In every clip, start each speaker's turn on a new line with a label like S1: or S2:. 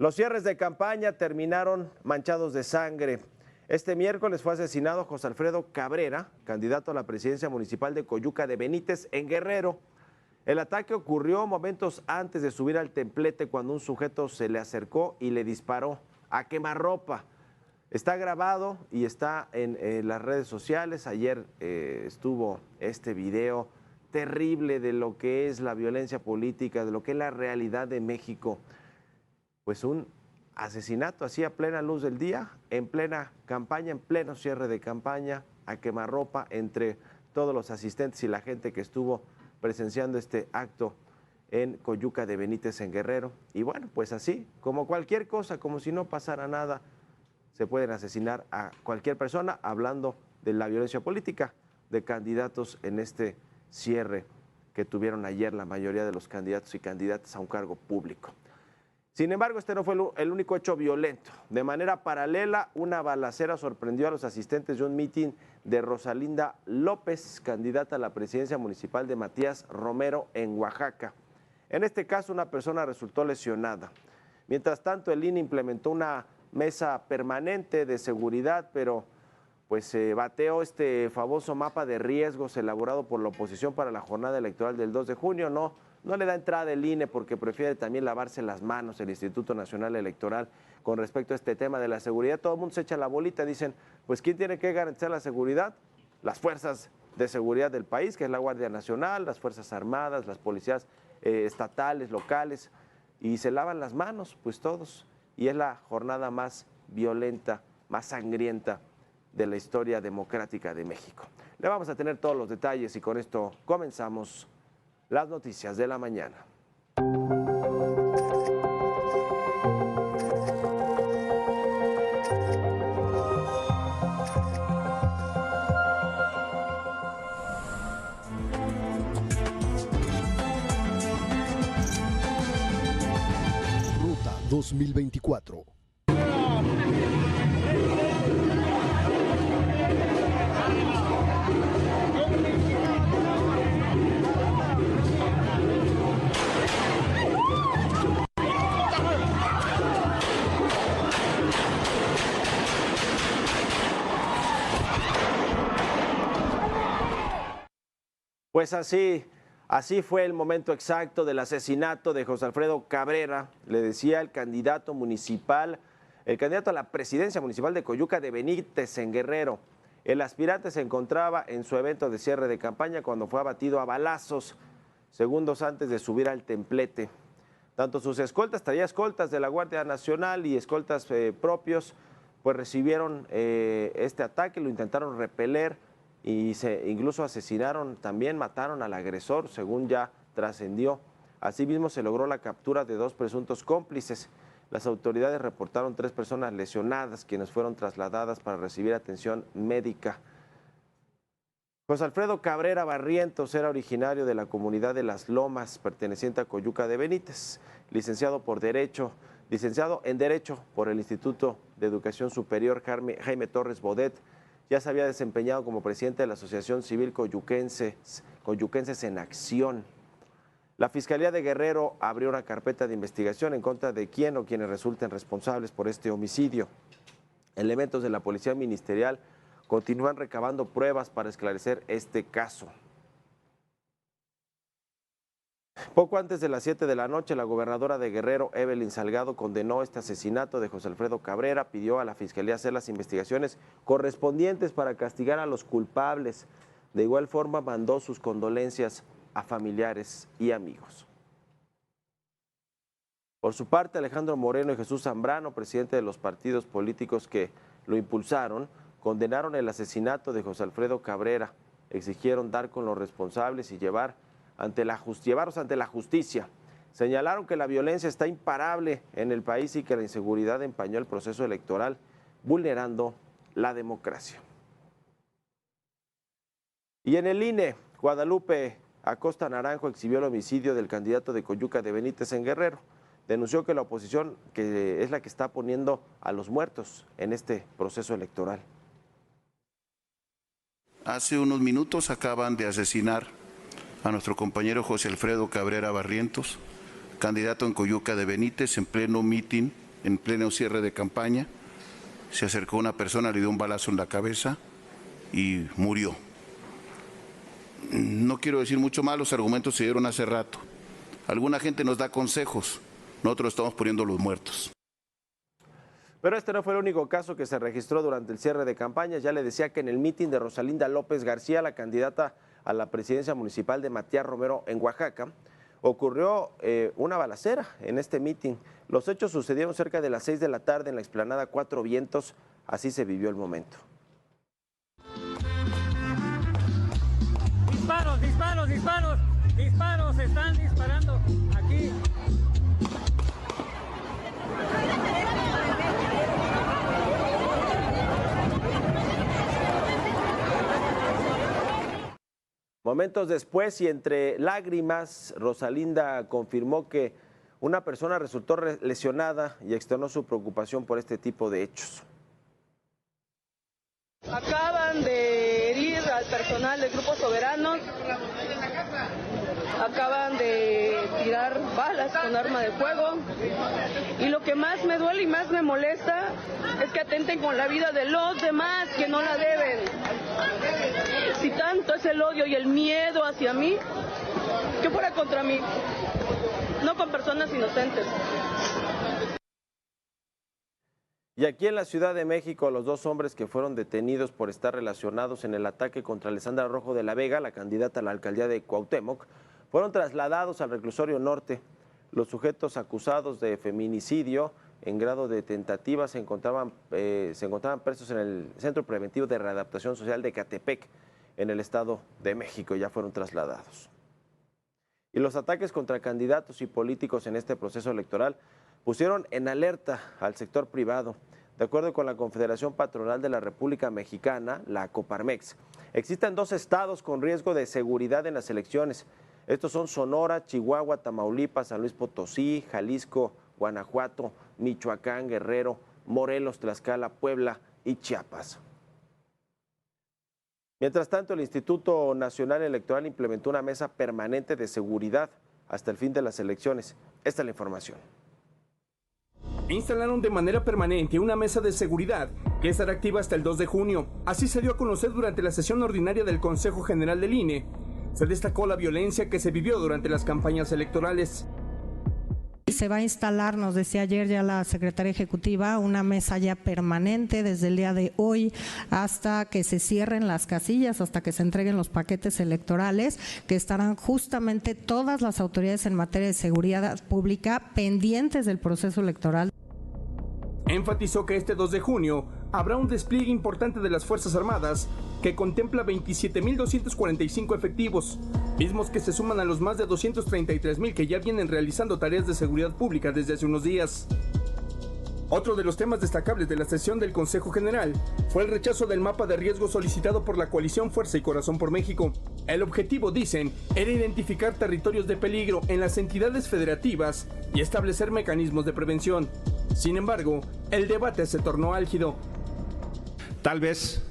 S1: Los cierres de campaña terminaron manchados de sangre. Este miércoles fue asesinado José Alfredo Cabrera, candidato a la presidencia municipal de Coyuca de Benítez, en Guerrero. El ataque ocurrió momentos antes de subir al templete cuando un sujeto se le acercó y le disparó a quemarropa. Está grabado y está en las redes sociales. Ayer estuvo este video terrible de lo que es la violencia política, de lo que es la realidad de México. Pues un asesinato así a plena luz del día, en plena campaña, en pleno cierre de campaña, a quemarropa entre todos los asistentes y la gente que estuvo presenciando este acto en Coyuca de Benítez, en Guerrero. Y bueno, pues así, como cualquier cosa, como si no pasara nada, se pueden asesinar a cualquier persona, hablando de la violencia política de candidatos en este cierre que tuvieron ayer la mayoría de los candidatos y candidatas a un cargo público. Sin embargo, este no fue el único hecho violento. De manera paralela, una balacera sorprendió a los asistentes de un mitin de Rosalinda López, candidata a la presidencia municipal de Matías Romero en Oaxaca. En este caso, una persona resultó lesionada. Mientras tanto, el INE implementó una mesa permanente de seguridad, pero pues se bateó este famoso mapa de riesgos elaborado por la oposición para la jornada electoral del 2 de junio. No le da entrada el INE porque prefiere también lavarse las manos el Instituto Nacional Electoral con respecto a este tema de la seguridad. Todo el mundo se echa la bolita, dicen, pues ¿quién tiene que garantizar la seguridad? Las fuerzas de seguridad del país, que es la Guardia Nacional, las Fuerzas Armadas, las policías estatales, locales, y se lavan las manos, pues todos. Y es la jornada más violenta, más sangrienta de la historia democrática de México. Le vamos a tener todos los detalles y con esto comenzamos las noticias de la mañana.
S2: Ruta 2024.
S1: Pues así fue el momento exacto del asesinato de José Alfredo Cabrera, le decía el candidato municipal, el candidato a la presidencia municipal de Coyuca de Benítez, en Guerrero. El aspirante se encontraba en su evento de cierre de campaña cuando fue abatido a balazos segundos antes de subir al templete. Tanto sus escoltas, traía escoltas de la Guardia Nacional y escoltas propios, pues recibieron este ataque, lo intentaron repeler y incluso asesinaron, también mataron al agresor, según ya trascendió. Asimismo, se logró la captura de 2 presuntos cómplices. Las autoridades reportaron 3 personas lesionadas, quienes fueron trasladadas para recibir atención médica. José Alfredo Cabrera Barrientos era originario de la comunidad de Las Lomas, perteneciente a Coyuca de Benítez, licenciado en Derecho por el Instituto de Educación Superior Jaime Torres Bodet. Ya se había desempeñado como presidente de la Asociación Civil Coyuquenses en Acción. La Fiscalía de Guerrero abrió una carpeta de investigación en contra de quien o quienes resulten responsables por este homicidio. Elementos de la Policía Ministerial continúan recabando pruebas para esclarecer este caso. Poco antes de las 7 de la noche, la gobernadora de Guerrero, Evelyn Salgado, condenó este asesinato de José Alfredo Cabrera, pidió a la Fiscalía hacer las investigaciones correspondientes para castigar a los culpables. De igual forma, mandó sus condolencias a familiares y amigos. Por su parte, Alejandro Moreno y Jesús Zambrano, presidente de los partidos políticos que lo impulsaron, condenaron el asesinato de José Alfredo Cabrera, exigieron dar con los responsables y llevarlos ante la justicia. Señalaron que la violencia está imparable en el país y que la inseguridad empañó el proceso electoral, vulnerando la democracia. Y en el INE, Guadalupe Acosta Naranjo exhibió el homicidio del candidato de Coyuca de Benítez en Guerrero. Denunció que la oposición que es la que está poniendo a los muertos en este proceso electoral.
S3: Hace unos minutos acaban de asesinar a nuestro compañero José Alfredo Cabrera Barrientos, candidato en Coyuca de Benítez, en pleno mitin en pleno cierre de campaña, se acercó una persona, le dio un balazo en la cabeza y murió. No quiero decir mucho más, los argumentos se dieron hace rato. Alguna gente nos da consejos, nosotros estamos poniendo los muertos.
S1: Pero este no fue el único caso que se registró durante el cierre de campaña. Ya le decía que en el mitin de Rosalinda López García, la candidata a la presidencia municipal de Matías Romero en Oaxaca, ocurrió una balacera en este mitin. Los hechos sucedieron cerca de las 6 de la tarde en la explanada Cuatro Vientos. Así se vivió el momento.
S4: Disparos, disparos, disparos, disparos, están disparando aquí.
S1: Momentos después y entre lágrimas, Rosalinda confirmó que una persona resultó lesionada y externó su preocupación por este tipo de hechos.
S5: Acaban de herir al personal del Grupo Soberanos, acaban de tirar balas con arma de fuego y lo que más me duele y más me molesta es que atenten con la vida de los demás que no la deben. Si tanto es el odio y el miedo hacia mí, que fuera contra mí, no con personas inocentes.
S1: Y aquí en la Ciudad de México, los dos hombres que fueron detenidos por estar relacionados en el ataque contra Alessandra Rojo de la Vega, la candidata a la alcaldía de Cuauhtémoc, fueron trasladados al reclusorio norte. Los sujetos acusados de feminicidio en grado de tentativa se encontraban presos en el Centro Preventivo de Readaptación Social de Ecatepec, en el Estado de México. Ya fueron trasladados. Y los ataques contra candidatos y políticos en este proceso electoral pusieron en alerta al sector privado. De acuerdo con la Confederación Patronal de la República Mexicana, la Coparmex, existen 2 estados con riesgo de seguridad en las elecciones. Estos son Sonora, Chihuahua, Tamaulipas, San Luis Potosí, Jalisco, Guanajuato, Michoacán, Guerrero, Morelos, Tlaxcala, Puebla y Chiapas. Mientras tanto, el Instituto Nacional Electoral implementó una mesa permanente de seguridad hasta el fin de las elecciones. Esta es la información.
S6: Instalaron de manera permanente una mesa de seguridad que estará activa hasta el 2 de junio. Así se dio a conocer durante la sesión ordinaria del Consejo General del INE. Se destacó la violencia que se vivió durante las campañas electorales.
S7: Se va a instalar, nos decía ayer ya la secretaria ejecutiva, una mesa ya permanente desde el día de hoy hasta que se cierren las casillas, hasta que se entreguen los paquetes electorales, que estarán justamente todas las autoridades en materia de seguridad pública pendientes del proceso electoral.
S6: Enfatizó que este 2 de junio habrá un despliegue importante de las Fuerzas Armadas que contempla 27.245 efectivos, mismos que se suman a los más de 233.000 que ya vienen realizando tareas de seguridad pública desde hace unos días. Otro de los temas destacables de la sesión del Consejo General fue el rechazo del mapa de riesgo solicitado por la coalición Fuerza y Corazón por México. El objetivo, dicen, era identificar territorios de peligro en las entidades federativas y establecer mecanismos de prevención. Sin embargo, el debate se tornó álgido.
S8: Tal vez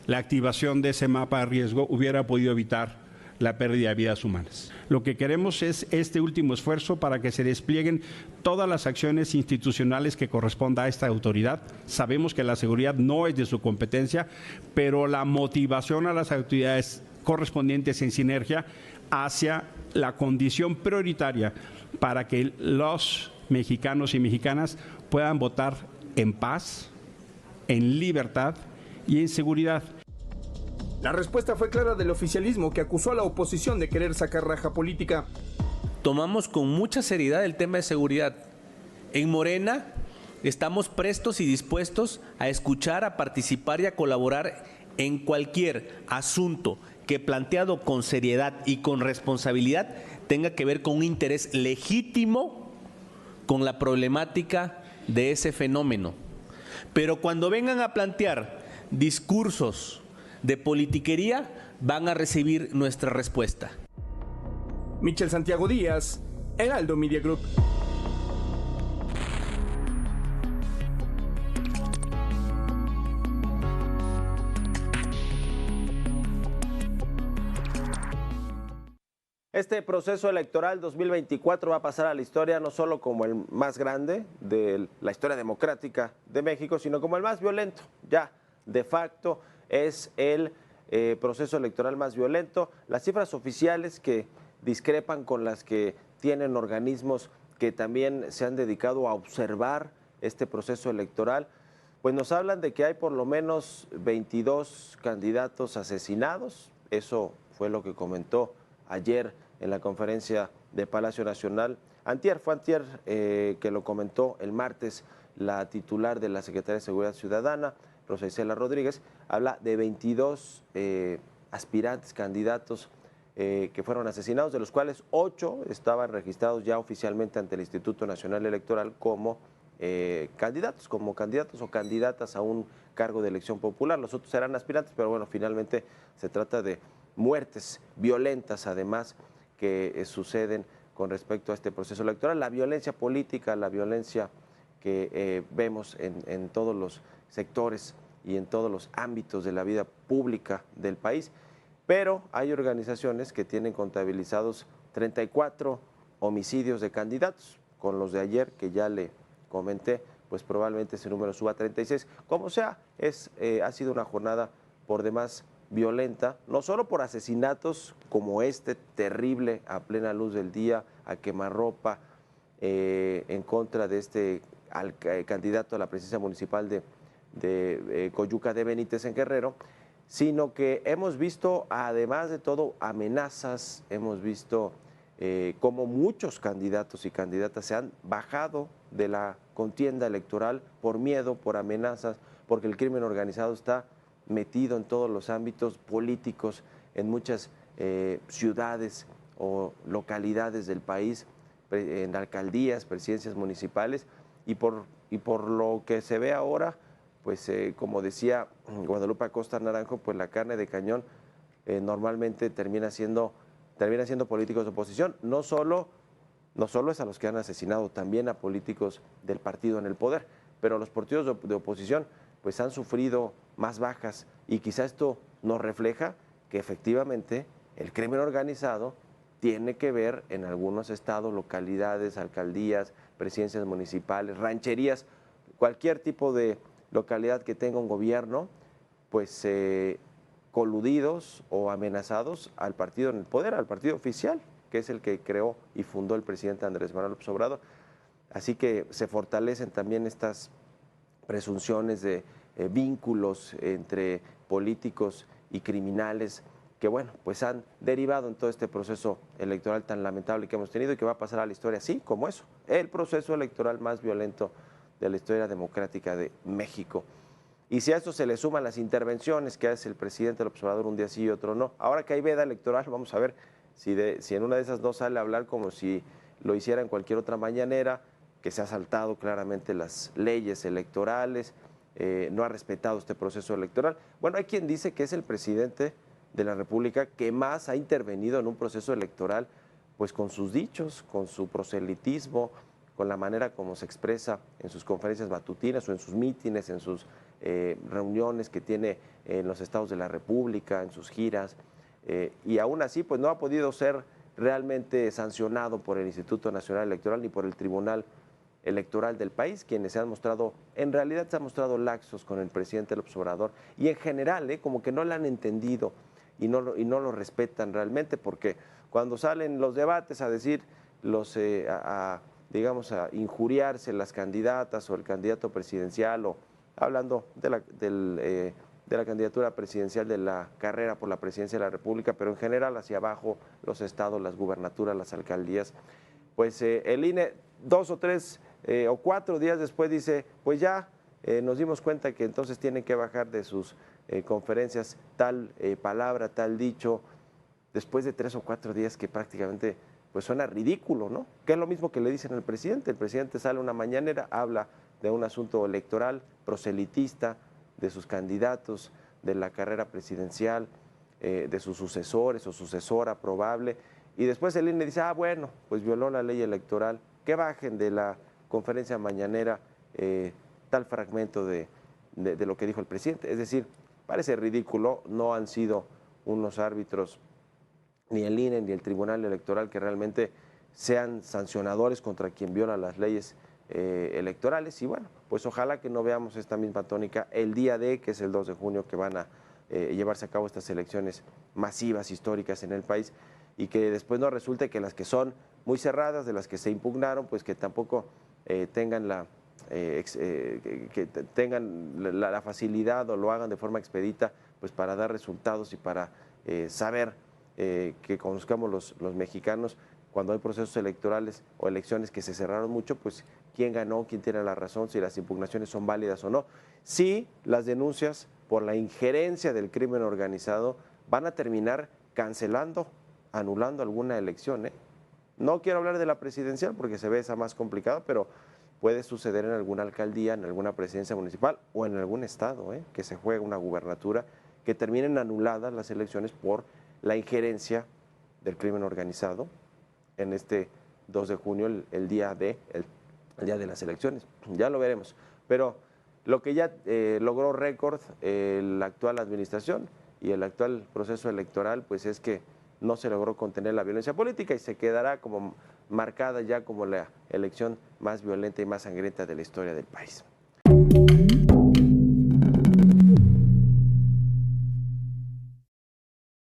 S8: la activación de ese mapa de riesgo hubiera podido evitar la pérdida de vidas humanas. Lo que queremos es este último esfuerzo para que se desplieguen todas las acciones institucionales que corresponda a esta autoridad. Sabemos que la seguridad no es de su competencia, pero la motivación a las autoridades correspondientes en sinergia hacia la condición prioritaria para que los mexicanos y mexicanas puedan votar en paz, en libertad y en seguridad.
S6: La respuesta fue clara del oficialismo, que acusó a la oposición de querer sacar raja política.
S9: Tomamos con mucha seriedad el tema de seguridad. En Morena estamos prestos y dispuestos a escuchar, a participar y a colaborar en cualquier asunto que, planteado con seriedad y con responsabilidad, tenga que ver con un interés legítimo con la problemática de ese fenómeno. Pero cuando vengan a plantear discursos de politiquería, van a recibir nuestra respuesta.
S6: Michel Santiago Díaz, Heraldo Media Group.
S1: Este proceso electoral 2024 va a pasar a la historia no solo como el más grande de la historia democrática de México, sino como el más violento. Ya, de facto, es el proceso electoral más violento. Las cifras oficiales que discrepan con las que tienen organismos que también se han dedicado a observar este proceso electoral, pues nos hablan de que hay por lo menos 22 candidatos asesinados. Eso fue lo que comentó ayer en la conferencia de Palacio Nacional. Fue antier que lo comentó el martes la titular de la Secretaría de Seguridad Ciudadana, Rosa Isela Rodríguez, habla de 22 aspirantes, candidatos que fueron asesinados, de los cuales 8 estaban registrados ya oficialmente ante el Instituto Nacional Electoral como candidatos o candidatas a un cargo de elección popular. Los otros eran aspirantes, pero bueno, finalmente se trata de muertes violentas, además, que suceden con respecto a este proceso electoral. La violencia política, la violencia que vemos en todos los sectores y en todos los ámbitos de la vida pública del país, pero hay organizaciones que tienen contabilizados 34 homicidios de candidatos, con los de ayer que ya le comenté, pues probablemente ese número suba a 36. Como sea, ha sido una jornada por demás violenta, no solo por asesinatos como este terrible a plena luz del día, a quemarropa, en contra de este candidato a la presidencia municipal de Coyuca de Benítez en Guerrero, sino que hemos visto, además de todo, amenazas, hemos visto cómo muchos candidatos y candidatas se han bajado de la contienda electoral por miedo, por amenazas, porque el crimen organizado está metido en todos los ámbitos políticos, en muchas ciudades o localidades del país, en alcaldías, presidencias municipales, y por lo que se ve ahora, pues como decía Guadalupe Acosta Naranjo, pues la carne de cañón normalmente termina siendo políticos de oposición, no solo es a los que han asesinado, también a políticos del partido en el poder, pero los partidos de oposición pues han sufrido más bajas, y quizá esto nos refleja que efectivamente el crimen organizado tiene que ver en algunos estados, localidades, alcaldías, presidencias municipales, rancherías, cualquier tipo de localidad que tenga un gobierno, pues coludidos o amenazados al partido en el poder, al partido oficial, que es el que creó y fundó el presidente Andrés Manuel López Obrador. Así que se fortalecen también estas presunciones de vínculos entre políticos y criminales que, bueno, pues han derivado en todo este proceso electoral tan lamentable que hemos tenido y que va a pasar a la historia así como eso, el proceso electoral más violento de la historia democrática de México. Y si a esto se le suman las intervenciones que hace el presidente López Obrador un día sí y otro no, ahora que hay veda electoral, vamos a ver si en una de esas no sale a hablar como si lo hiciera en cualquier otra mañanera, que se ha saltado claramente las leyes electorales, no ha respetado este proceso electoral. Bueno, hay quien dice que es el presidente de la República que más ha intervenido en un proceso electoral, pues con sus dichos, con su proselitismo, con la manera como se expresa en sus conferencias matutinas o en sus mítines, en sus reuniones que tiene en los estados de la República, en sus giras, y aún así pues no ha podido ser realmente sancionado por el Instituto Nacional Electoral ni por el Tribunal Electoral del país, quienes en realidad se han mostrado laxos con el presidente López Obrador, y en general como que no lo han entendido y no lo respetan realmente, porque cuando salen los debates a decir digamos, a injuriarse las candidatas o el candidato presidencial, o hablando de la candidatura presidencial, de la carrera por la presidencia de la República, pero en general hacia abajo, los estados, las gubernaturas, las alcaldías, pues el INE 2 o 3 o 4 días después dice, pues ya nos dimos cuenta que entonces tienen que bajar de sus conferencias tal palabra, tal dicho, después de 3 o 4 días que prácticamente pues suena ridículo, ¿no? Que es lo mismo que le dicen al presidente. El presidente sale una mañanera, habla de un asunto electoral, proselitista, de sus candidatos, de la carrera presidencial, de sus sucesores o sucesora probable, y después el INE dice, bueno, pues violó la ley electoral, que bajen de la conferencia mañanera tal fragmento de lo que dijo el presidente. Es decir, parece ridículo, no han sido unos árbitros ni el INE ni el Tribunal Electoral que realmente sean sancionadores contra quien viola las leyes electorales. Y bueno, pues ojalá que no veamos esta misma tónica el día de, que es el 2 de junio, que van a llevarse a cabo estas elecciones masivas, históricas en el país, y que después no resulte que las que son muy cerradas, de las que se impugnaron, pues que tampoco tengan la facilidad o lo hagan de forma expedita, pues para dar resultados y para saber que conozcamos los mexicanos cuando hay procesos electorales o elecciones que se cerraron mucho, pues quién ganó, quién tiene la razón, si las impugnaciones son válidas o no. Si las denuncias por la injerencia del crimen organizado van a terminar cancelando, anulando alguna elección. No quiero hablar de la presidencial porque se ve esa más complicada, pero puede suceder en alguna alcaldía, en alguna presidencia municipal o en algún estado, que se juegue una gubernatura, que terminen anuladas las elecciones por la injerencia del crimen organizado en este 2 de junio, el día de las elecciones. Ya lo veremos. Pero lo que ya logró récord la actual administración y el actual proceso electoral, pues es que no se logró contener la violencia política y se quedará como marcada ya como la elección más violenta y más sangrienta de la historia del país.